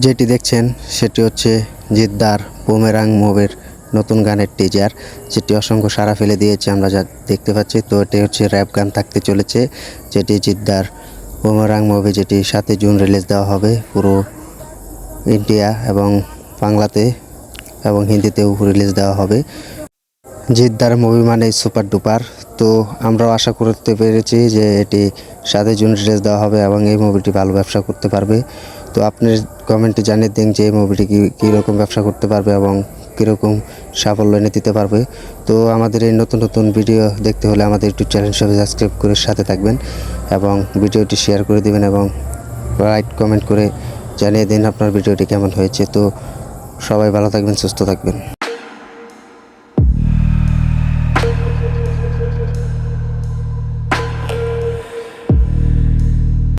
যেটি দেখছেন সেটি হচ্ছে জিদ্দার বুমেরাং মুভির নতুন গানের টিজার, যেটি অসংখ্য সাড়া ফেলে দিয়েছে আমরা যা দেখতে পাচ্ছি। তো এটি হচ্ছে র্যাপ গান থাকতে চলেছে, যেটি জিদ্দার বুমেরাং মুভি, যেটি 7 জুন রিলিজ দেওয়া হবে পুরো ইন্ডিয়া এবং বাংলাতে এবং হিন্দিতেও রিলিজ দেওয়া হবে। জিদ্দার মুভি মানে সুপার ডুপার। তো আমরাও আশা করতে পেরেছি যে এটি 7 জুন রিলিজ দেওয়া হবে এবং এই মুভিটি ভালো ব্যবসা করতে পারবে। তো আপনি কমেন্টে জানিয়ে দিন যে এই মুভিটি কীরকম ব্যবসা করতে পারবে এবং কীরকম সাফল্য এনে দিতে পারবে। তো আমাদের এই নতুন নতুন ভিডিও দেখতে হলে আমাদের ইউটিউব চ্যানেল সবাই সাবস্ক্রাইব করে সাথে থাকবেন এবং ভিডিওটি শেয়ার করে দেবেন এবং লাইক কমেন্ট করে জানিয়ে দিন আপনার ভিডিওটি কেমন হয়েছে। তো সবাই ভালো থাকবেন, সুস্থ থাকবেন।